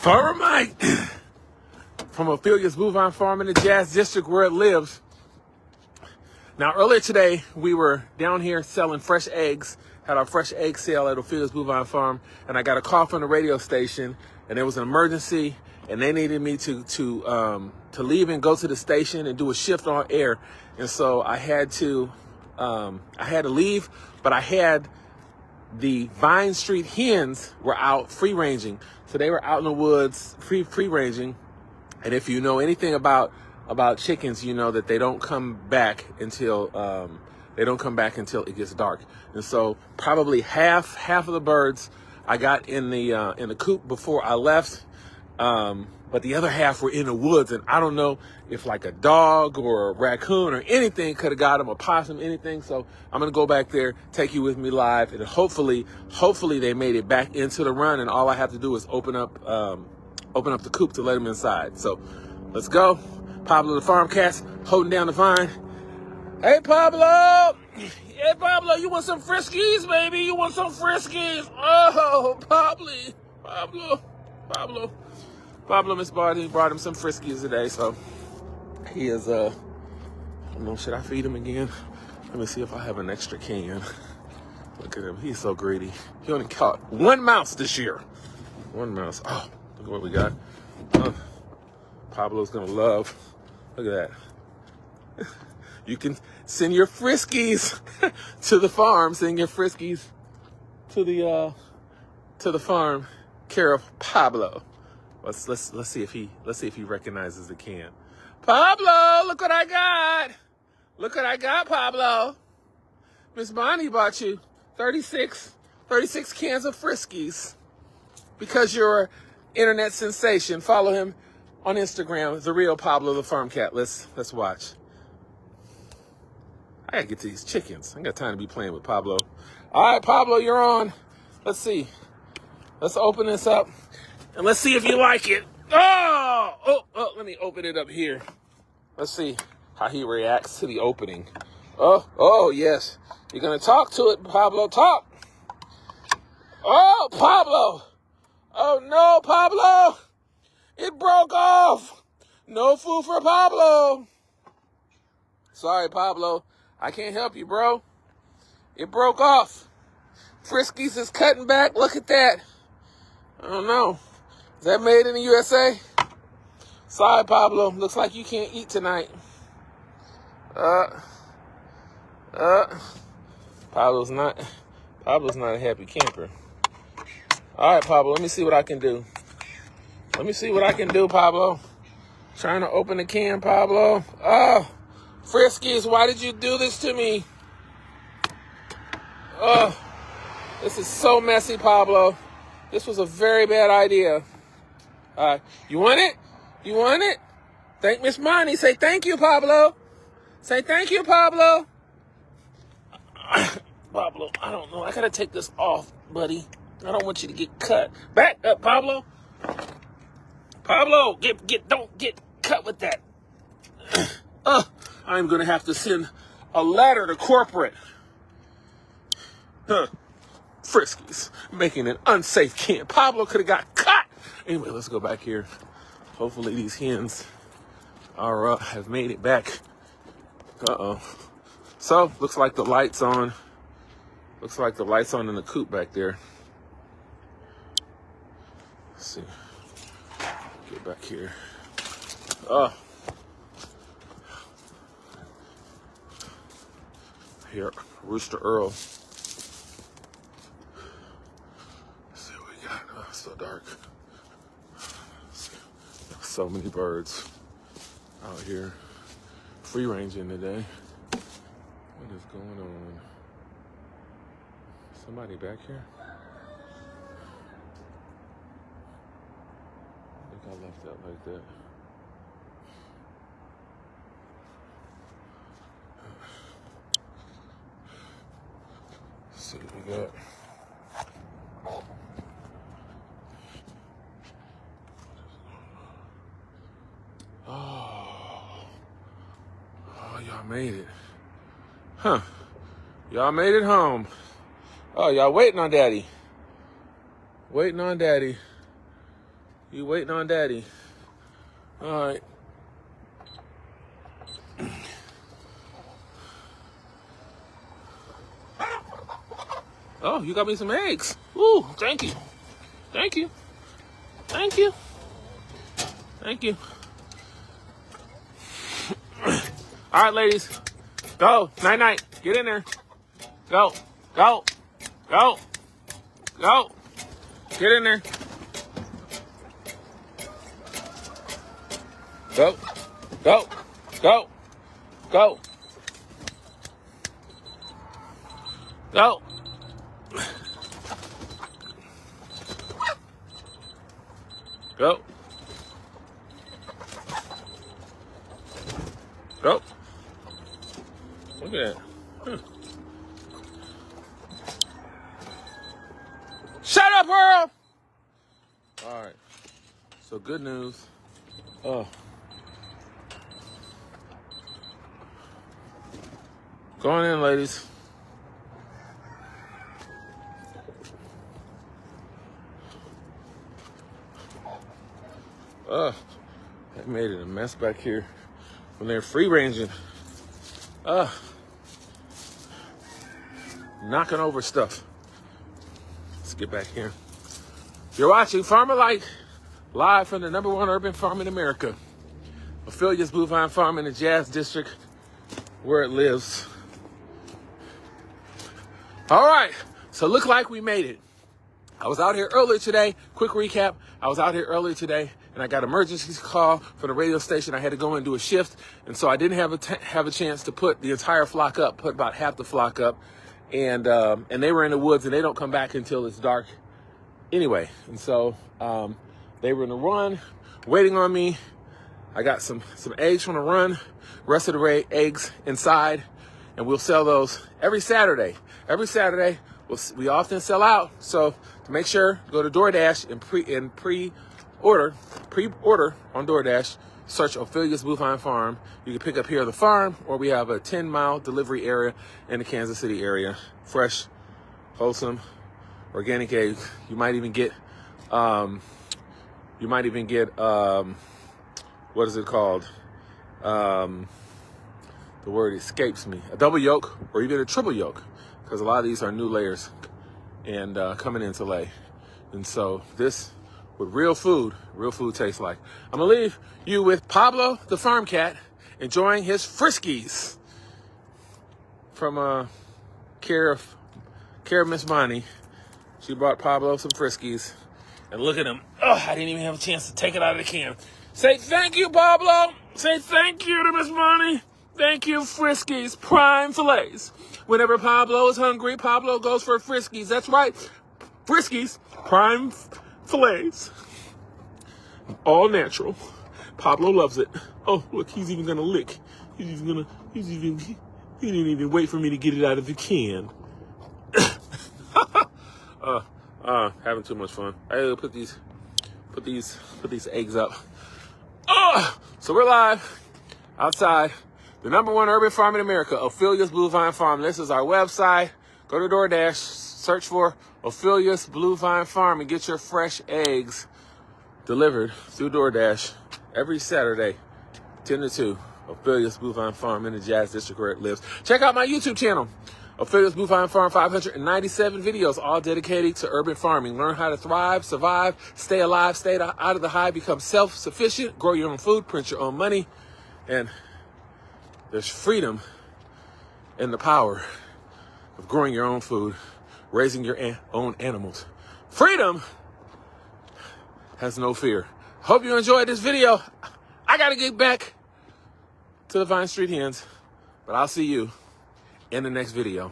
Farmer Mike from Ophelia's bovine farm in the Jazz District where it lives. Now, earlier today, we were down here selling fresh eggs, had our fresh egg sale at Ophelia's bovine farm, and I got a call from the radio station, and there was an emergency, and they needed me to leave and go to the station and do a shift on air, and so I had to leave, but I had the Vine Street hens were out free ranging, so they were out in the woods free ranging, and if you know anything about chickens, you know that they don't come back until it gets dark. And so probably half of the birds I got in the coop before I left, but the other half were in the woods, and I don't know if like a dog or a raccoon or anything could have got them, a possum, anything. So I'm gonna go back there, take you with me live, and hopefully they made it back into the run, and all I have to do is open up the coop to let them inside. So let's go. Pablo the farm cat's holding down the vine. Hey, Pablo! Hey, Pablo, you want some Friskies, baby? You want some Friskies? Oh, Pablo, Miss Barty brought him some Friskies today, so he is, I don't know, should I feed him again? Let me see if I have an extra can. Look at him, he's so greedy. He only caught one mouse this year. One mouse. Oh, look at what we got. Pablo's gonna love. Look at that. You can send your Friskies to the farm. Send your Friskies to the farm. Care of Pablo. Let's see if he recognizes the can. Pablo, look what I got. Look what I got, Pablo. Miss Bonnie bought you 36 cans of Friskies because you're an internet sensation. Follow him on Instagram, the real Pablo the farm cat. Let's watch. I gotta get to these chickens. I ain't got time to be playing with Pablo. All right, Pablo, you're on. Let's see. Let's open this up and let's see if you like it. Oh, let me open it up here. Let's see how he reacts to the opening. Oh, yes. You're gonna talk to it, Pablo. Talk. Oh, Pablo. Oh no, Pablo. It broke off. No food for Pablo. Sorry, Pablo. I can't help you, bro. It broke off. Friskies is cutting back. Look at that. I don't know. Is that made in the USA? Sorry, Pablo. Looks like you can't eat tonight. Pablo's not a happy camper. All right, Pablo. Let me see what I can do. Pablo. Trying to open the can, Pablo. Oh, Friskies, why did you do this to me? Oh, this is so messy, Pablo. This was a very bad idea. You want it? You want it? Thank Miss Monty. Say thank you, Pablo. Say thank you, Pablo. Pablo, I don't know. I gotta take this off, buddy. I don't want you to get cut. Back up, Pablo. Pablo, don't get cut with that. I'm gonna have to send a letter to corporate. Friskies making an unsafe can. Pablo could have got cut. Anyway, let's go back here. Hopefully these hens have made it back. So looks like the light's on. Looks like the light's on in the coop back there. Let's see. Get back here. Here, Rooster Earl. Let's see what we got. Oh, it's so dark. So many birds out here free ranging today. What is going on? Somebody back here? I think I left that like that. Let's see what we got. Oh, y'all made it. Huh. Y'all made it home. Oh, y'all waiting on Daddy. Waiting on Daddy. You waiting on daddy. All right. Oh, you got me some eggs. Ooh, thank you. Thank you. Thank you. Thank you. All right, ladies. Go. Night-night. Get in there. Go. Go. Go. Go. Get in there. Go. Go. Go. Go. Go. Go. Go. Look at that. Shut up, Earl! All right. So good news. Oh. Go on in, ladies. They made it a mess back here when they're free ranging. Knocking over stuff. Let's get back here. You're watching Farmer Light live from the #1 urban farm in America, Ophelia's Bluevine Farm in the Jazz District, where it lives. All right, so look like we made it. I was out here earlier today. Quick recap. I was out here earlier today, and I got an emergency call from the radio station. I had to go and do a shift, and so I didn't have a chance to put the entire flock up. Put about half the flock up, and they were in the woods, and they don't come back until it's dark anyway. And so they were in the run, waiting on me. I got some eggs from the run. Rest of the eggs inside, and we'll sell those every Saturday. Every Saturday. We often sell out, so to make sure, go to DoorDash and pre-order on DoorDash. Search Ophelia's Bluevine Farm. You can pick up here at the farm, or we have a 10-mile delivery area in the Kansas City area. Fresh, wholesome, organic eggs. You might even get, what is it called? The word escapes me. A double yolk, or even a triple yolk, because a lot of these are new layers and coming into lay. And so this, what real food tastes like. I'm gonna leave you with Pablo the farm cat enjoying his Friskies from care of Miss Bonnie. She brought Pablo some Friskies, and look at him. Oh, I didn't even have a chance to take it out of the can. Say thank you, Pablo. Say thank you to Miss Bonnie. Thank you, Friskies, prime fillets. Whenever Pablo is hungry, Pablo goes for Friskies. That's right, Friskies, prime fillets. All natural. Pablo loves it. Oh, look, he's even gonna lick. He didn't even wait for me to get it out of the can. Having too much fun. I gotta put these eggs up. So we're live outside the #1 urban farm in America, Ophelia's Bluevine Farm. This is our website. Go to DoorDash, search for Ophelia's Bluevine Farm, and get your fresh eggs delivered through DoorDash every Saturday, 10 to 2. Ophelia's Bluevine Farm in the Jazz District, where it lives. Check out my YouTube channel, Ophelia's Bluevine Farm. 597 videos, all dedicated to urban farming. Learn how to thrive, survive, stay alive, stay out of the hive, become self-sufficient, grow your own food, print your own money, and there's freedom in the power of growing your own food, raising your own animals. Freedom has no fear. Hope you enjoyed this video. I got to get back to the Vine Street Hens, but I'll see you in the next video.